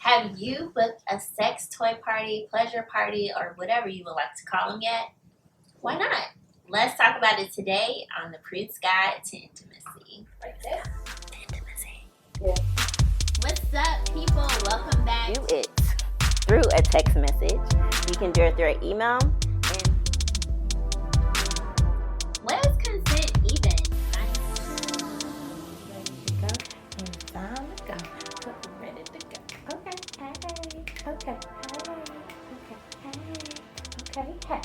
Have you booked a sex toy party, pleasure party, or whatever you would like to call them yet? Why not? Let's talk about it today on the Prude's Guide to Intimacy. Like that? Intimacy. Yeah. What's up, people? Welcome back. Do it through a text message. You can do it through an email. What is consent even? Ready to go. Okay. Hey. Okay. Hey.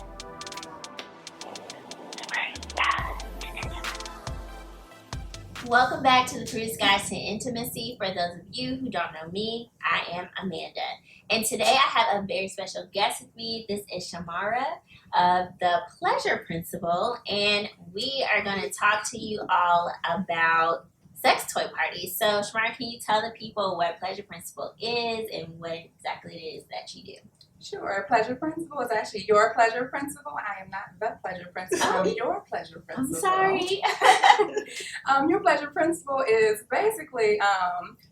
Welcome back to the Prude's Guide to Intimacy. For those of you who don't know me, I am Amanda. And today I have a very special guest with me. This is Shamara of the Pleasure Principle. And we are going to talk to you all about sex toy parties. So Shamara, can you tell the people what Pleasure Principle is and what exactly it is that you do? Sure. Pleasure Principle is actually your pleasure principle. I am not the pleasure principle. Oh. I'm your pleasure principle. I'm sorry. Your pleasure principle is basically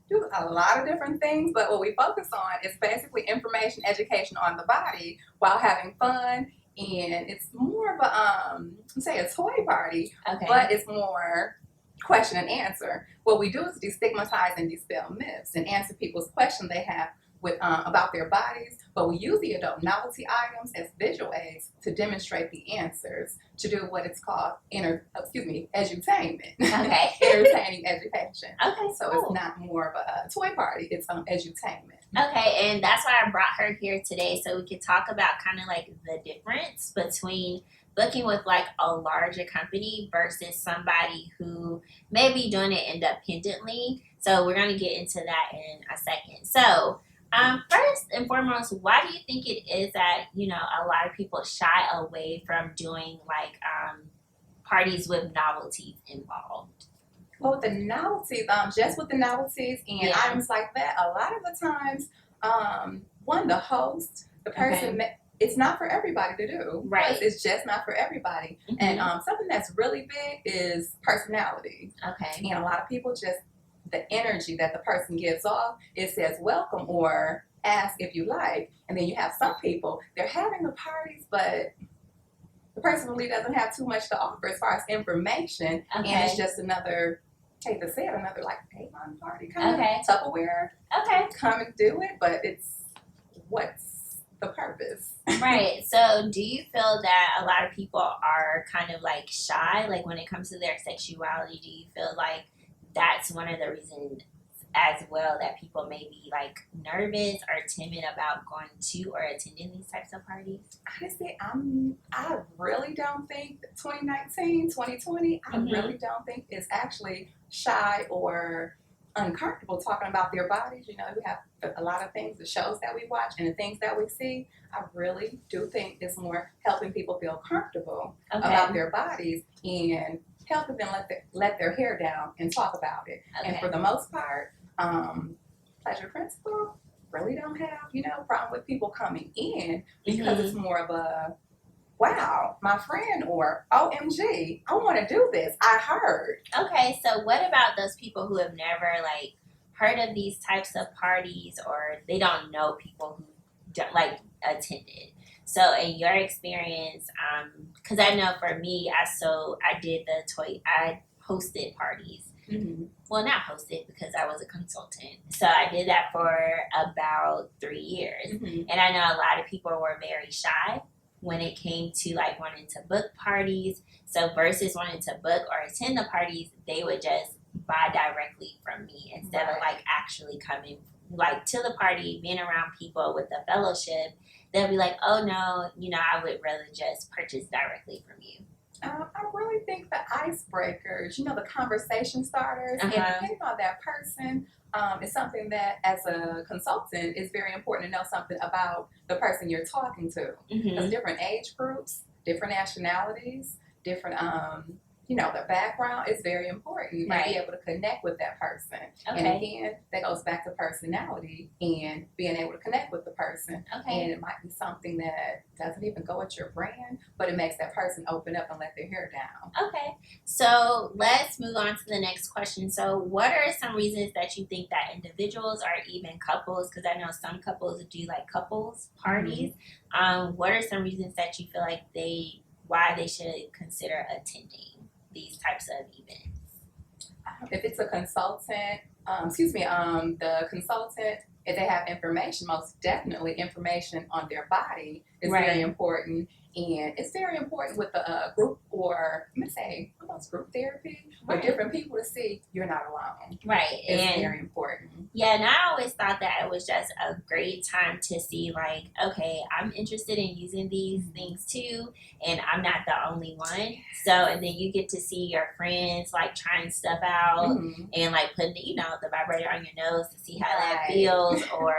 do a lot of different things, but what we focus on is basically information, education on the body while having fun. And it's more of a say a toy party, Okay. but it's more question and answer. What we do is destigmatize and dispel myths and answer people's questions they have with about their bodies, but we use the adult novelty items as visual aids to demonstrate the answers, to do what it's called edutainment. Okay. Entertaining education. Okay, So cool. It's not more of a toy party, it's edutainment. Okay, and that's why I brought her here today so we could talk about kind of like the difference between booking with like a larger company versus somebody who may be doing it independently. So we're going to get into that in a second. So first and foremost, why do you think it is that, a lot of people shy away from doing like parties with novelties involved? Well, with the novelties, just with the novelties and Yeah. items like that, a lot of the times, the host, the person, it's not for everybody to do. Right. It's just not for everybody. Mhm. And something that's really big is personality. Okay. And a lot of people just, the energy that the person gives off, it says welcome or ask if you like. And then you have some people, they're having the parties, but the person really doesn't have too much to offer as far as information. Okay. And it's just another, hate to say it, another like Avon party kind Okay. of Tupperware. Okay. Come and do it, but it's what's the purpose? Right. So do you feel that a lot of people are kind of like shy, like when it comes to their sexuality? Do you feel like that's one of the reasons as well that people may be like nervous or timid about going to or attending these types of parties? Honestly, I really don't think 2019, 2020, I Mhm. really don't think it's actually shy or uncomfortable talking about their bodies. We have a lot of things, the shows that we watch and the things that we see. I really do think it's more helping people feel comfortable about their bodies and helping them let their hair down and talk about it. And for the most part, Pleasure Principle really don't have, problem with people coming in because it's more of a, wow, my friend, or OMG, I want to do this. I heard. Okay, so what about those people who have never like heard of these types of parties or they don't know people who attended? So in your experience, because I know for me, I hosted parties. Mm-hmm. Well, not hosted because I was a consultant. So I did that for about 3 years. Mm-hmm. And I know a lot of people were very shy when it came to like wanting to book parties. So versus wanting to book or attend the parties, they would just buy directly from me instead of like actually coming like to the party, being around people with the fellowship. They'll be like, oh no, I would rather just purchase directly from you. I really think the icebreakers, the conversation starters, and depending on that person, is something that as a consultant is very important to know something about the person you're talking to. Because different age groups, different nationalities, different, their background is very important. And be Right. able to connect with that person. And Okay. again, that goes back to personality and being able to connect with the person. Okay. And it might be something that doesn't even go with your brand, but it makes that person open up and let their hair down. Okay. So let's move on to the next question. So, what are some reasons that you think that individuals or even couples, because I know some couples do like couples parties, what are some reasons that you feel like why they should consider attending these types of events? If it's a consultant, the consultant, if they have information, most definitely information on their body is Right. very important. And it's very important with the group, or I'm gonna say almost group therapy, or Right. different people to see you're not alone. Right. It's And very important. yeah, and I always thought that it was just a great time to see, like, okay, I'm interested in using these things too, and I'm not the only one. So, and then you get to see your friends like trying stuff out Mhm. and like putting, the vibrator on your nose to see how that Right. feels, or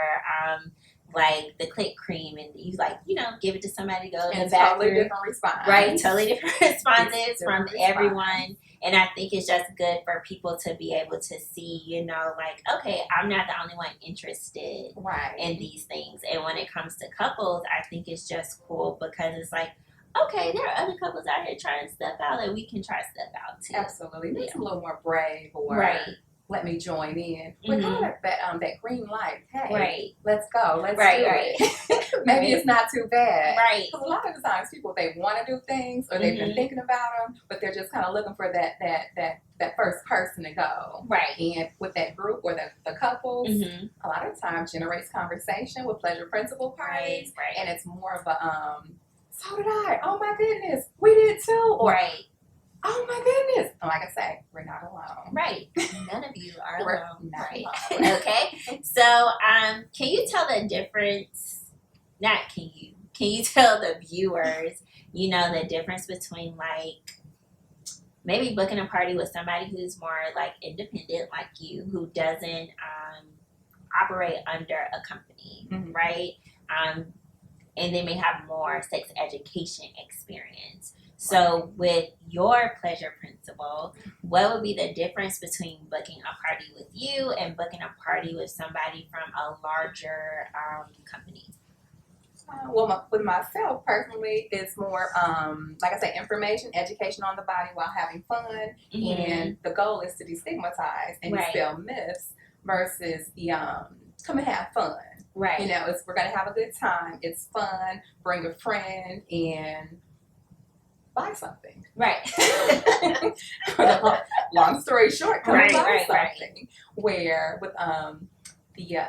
like the click cream, and you like, give it to somebody to go in And the totally bathroom. different response. Right, totally different responses Different from response. everyone. And I think it's just good for people to be able to see, like, okay, I'm not the only one interested Right. in these things. And when it comes to couples, I think it's just cool because it's like, okay, there are other couples out here trying stuff out that we can try stuff out too. Absolutely. Makes Yeah. them a little more brave, or Right, let me join in. But kind of that green light. Hey, right, let's go. Let's Right, do right. it. Maybe Right. it's not too bad. right, Because a lot of the times people, they want to do things, or they've been Mhm. thinking about them, but they're just kind of looking for that first person to go. right. And with that group or the couples, hmm a lot of times generates conversation with pleasure principle parties, Right, and it's more of a so did I. Oh my goodness, we did too. Or right, oh my goodness. And like I say, we're not alone. right. None of you are We're alone. not Right. alone. Okay. So, can you tell the difference? Not can you? Can you tell the viewers, the difference between like maybe booking a party with somebody who's more like independent, like you, who doesn't operate under a company, Mhm. right? And they may have more sex education experience. So, with your pleasure principle, what would be the difference between booking a party with you and booking a party with somebody from a larger company? With myself personally, it's more, like I say, information, education on the body while having fun. And the goal is to destigmatize and Right. dispel myths versus the come and have fun. Right. We're gonna have a good time. It's fun. Bring a friend and buy something. Right. Long story short, come and buy Right. something. Where with the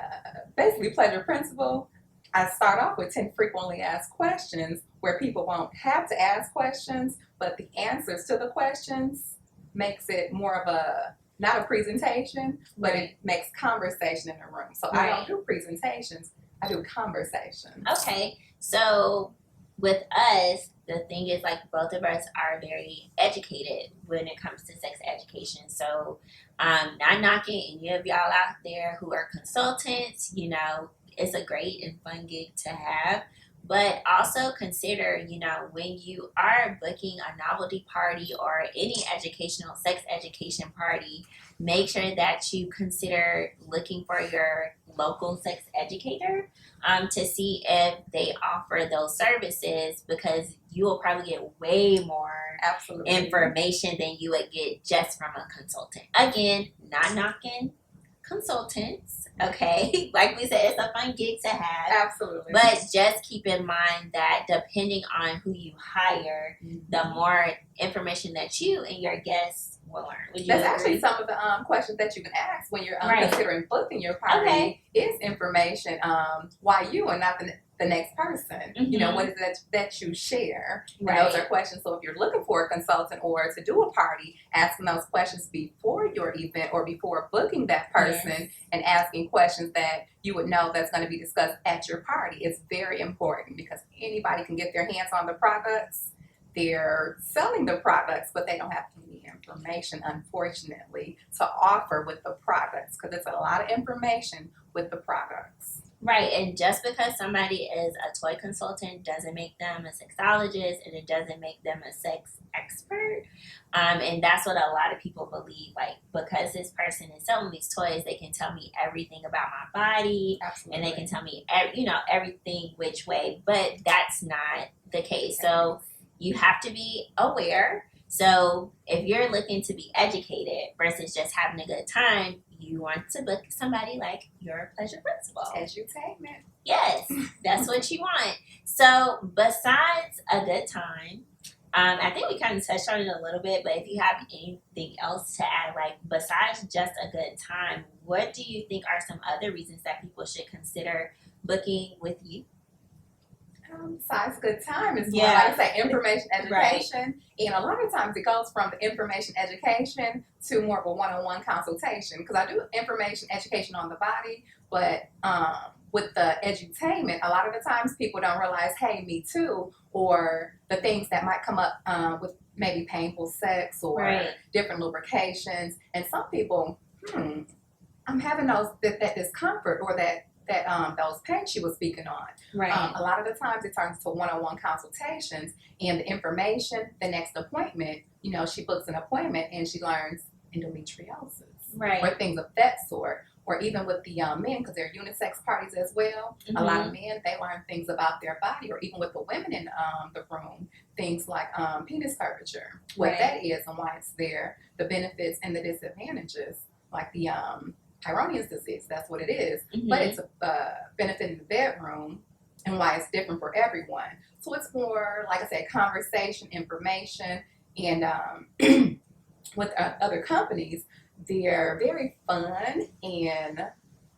basically pleasure principle, I start off with 10 frequently asked questions where people won't have to ask questions, but the answers to the questions makes it more of a, not a presentation, but it makes conversation in the room. So I don't do presentations, I do conversations. Okay. So with us, the thing is like both of us are very educated when it comes to sex education. So not knocking any of y'all out there who are consultants, it's a great and fun gig to have. But also consider, when you are booking a novelty party or any sex education party, make sure that you consider looking for your local sex educator to see if they offer those services, because you will probably get way more Absolutely. information than you would get just from a consultant. Again, not knocking consultants, okay? Like we said, it's a fun gig to have. Absolutely. But just keep in mind that depending on who you hire, the more information that you and your guests will learn. Would you That's agree? actually some of the questions that you can ask when you're Right. considering booking your party. Okay. Is information why you and not the next person? Mhm. What is it that you share? And Right. those are questions. So if you're looking for a consultant or to do a party, asking those questions before your event or before booking that person, Yes. and asking questions that you would know that's going to be discussed at your party is very important, because anybody can get their hands on the products. They're selling the products, but they don't have any information, unfortunately, to offer with the products, because it's a lot of information with the products. Right, and just because somebody is a toy consultant doesn't make them a sexologist, and it doesn't make them a sex expert. And that's what a lot of people believe. Like, because this person is selling these toys, they can tell me everything about my body, Absolutely. and they can tell me, everything which way. But that's not the case. So you have to be aware. So if you're looking to be educated versus just having a good time, you want to book somebody like your pleasure principal. Edutainment. Yes, that's what you want. So besides a good time, I think we kind of touched on it a little bit, but if you have anything else to add, like besides just a good time, what do you think are some other reasons that people should consider booking with you? Besides good time is more Yeah. like I say information Right. education, and a lot of times it goes from the information education to more of a one-on-one consultation because I do information education on the body, but with the edutainment, a lot of the times people don't realize, hey, me too, or the things that might come up with maybe painful sex or Right. different lubrications, and some people, I'm having that discomfort or that those pains she was speaking on. Right. A lot of the times it turns to one-on-one consultations and the information, the next appointment, she books an appointment and she learns endometriosis Right. or things of that sort. Or even with the men, because they're unisex parties as well. A lot of men, they learn things about their body, or even with the women in the room, things like penis curvature, what Right. that is and why it's there, the benefits and the disadvantages, like the Peyronie's disease, that's what it is. But it's a benefit in the bedroom and why it's different for everyone. So it's more, like I said, conversation, information, and with other companies, they're very fun and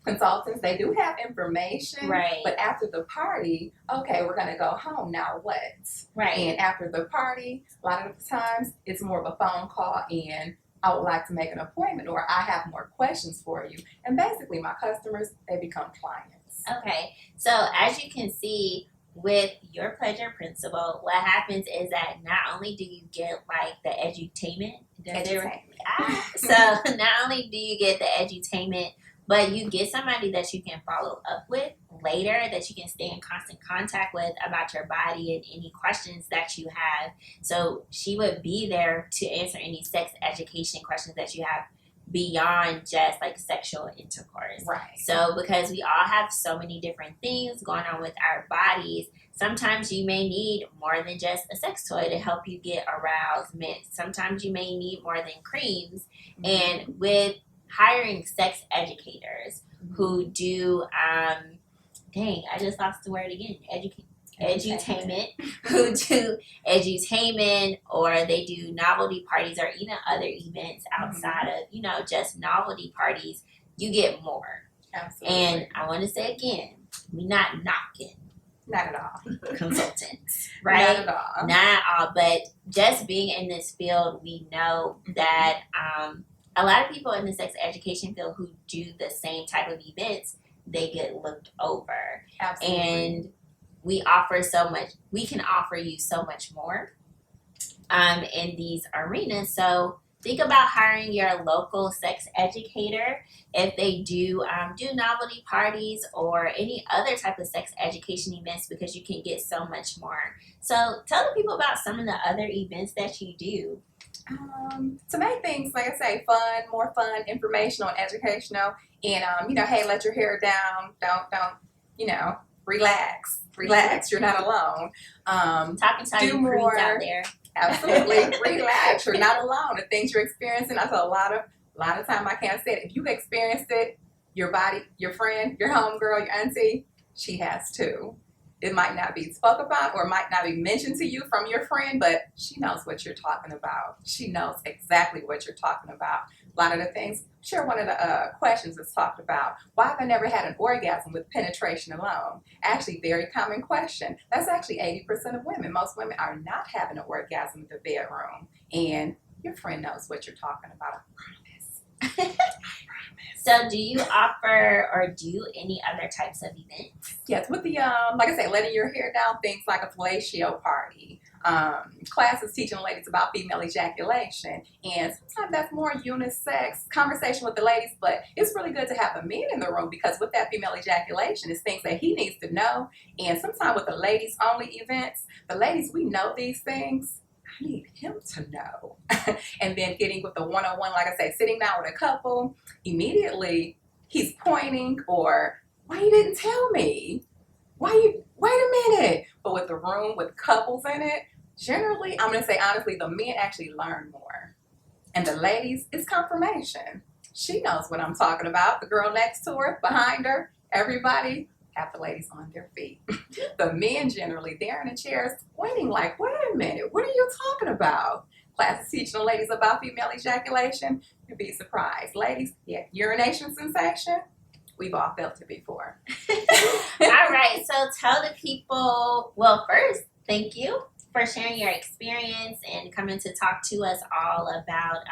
consultants. They do have information, Right. but after the party, okay, we're going to go home. Now what? Right. And after the party, a lot of the times it's more of a phone call and I would like to make an appointment or I have more questions for you. And basically my customers, they become clients. Okay, so as you can see with your pleasure principle, what happens is that not only do you get like the edutainment, so not only do you get the edutainment, but you get somebody that you can follow up with later, that you can stay in constant contact with about your body and any questions that you have. So she would be there to answer any sex education questions that you have beyond just like sexual intercourse. Right. So because we all have so many different things going on with our bodies, sometimes you may need more than just a sex toy to help you get aroused. Sometimes you may need more than creams. And with hiring sex educators who do, dang, I just lost the word again, edutainment, who do edutainment, or they do novelty parties or even other events outside of, just novelty parties, you get more. Absolutely. And I want to say again, we're not knocking Not at all. consultants, right? Not at all. Not at all, but just being in this field, we know that a lot of people in the sex education field who do the same type of events, they get looked over. Absolutely. And we offer so much, we can offer you so much more in these arenas. So think about hiring your local sex educator if they do novelty parties or any other type of sex education events, because you can get so much more. So tell the people about some of the other events that you do. To make things, like I say, fun, more fun, informational, and educational, and hey, let your hair down. Don't relax. You're not alone. Talking to all Do you prudes more. out there. Absolutely, relax. You're not alone. The things you're experiencing, I feel a lot of time I can't say it. If you've experienced it, your body, your friend, your homegirl, your auntie, she has too. It might not be spoke about or might not be mentioned to you from your friend, but she knows what you're talking about. She knows exactly what you're talking about. A lot of the things, sure, one of the questions is talked about, why have I never had an orgasm with penetration alone? Actually, very common question. That's actually 80% of women. Most women are not having an orgasm in the bedroom. And your friend knows what you're talking about, I promise. So do you offer or do any other types of events? Yes, with the, like I say, letting your hair down, things like a fellatio party, classes teaching ladies about female ejaculation. And sometimes that's more unisex conversation with the ladies, but it's really good to have the men in the room because with that female ejaculation, it's things that he needs to know. And sometimes with the ladies only events, the ladies, we know these things. I need him to know. And then getting with the one-on-one, like I say, sitting down with a couple, immediately he's pointing or, why you didn't tell me? Wait a minute. But with the room with couples in it, generally, I'm going to say honestly, the men actually learn more. And the ladies, it's confirmation. She knows what I'm talking about. The girl next to her, behind her, everybody, have the ladies on their feet. The men generally, they're in the chairs pointing like, wait a minute, what are you talking about? Classes teaching the ladies about female ejaculation, you'd be surprised. Ladies, yeah, urination sensation, we've all felt it before. All right, so tell the people, well, first, thank you for sharing your experience and coming to talk to us all about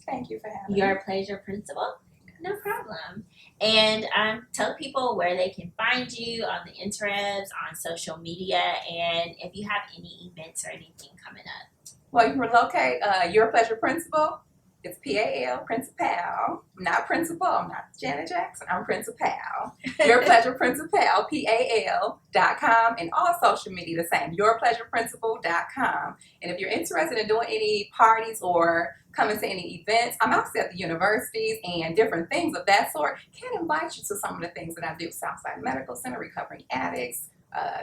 Thank you for having your me. pleasure principle. No problem. And tell people where they can find you on the interwebs, on social media, and if you have any events or anything coming up. Well, you can locate Your Pleasure Principal. It's P-A-L, Principal. I'm not Principal. I'm not Janet Jackson. I'm Principal. Your Pleasure Principal, P-A-L.com. And all social media the same, yourpleasureprincipal.com. And if you're interested in doing any parties or coming to any events, I'm also at the universities and different things of that sort. Can invite you to some of the things that I do. Southside Medical Center, Recovering Addicts,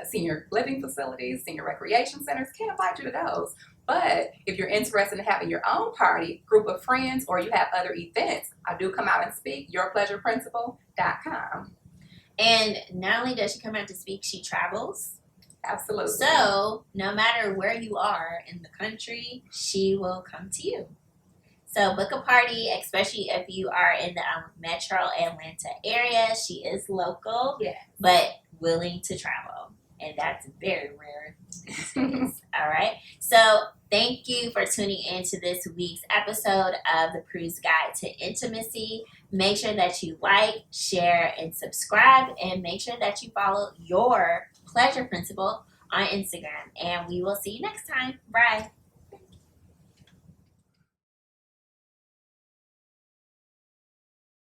senior living facilities, senior recreation centers. Can invite you to those. But if you're interested in having your own party, group of friends, or you have other events, I do come out and speak, yourpleasureprincipal.com. And not only does she come out to speak, she travels. Absolutely. So no matter where you are in the country, she will come to you. So book a party, especially if you are in the metro Atlanta area. She is local, Yes. but willing to travel. And that's very rare these days. All right. So thank you for tuning in to this week's episode of the Prue's Guide to Intimacy. Make sure that you like, share, and subscribe. And make sure that you follow Your Pleasure Principle on Instagram. And we will see you next time. Bye.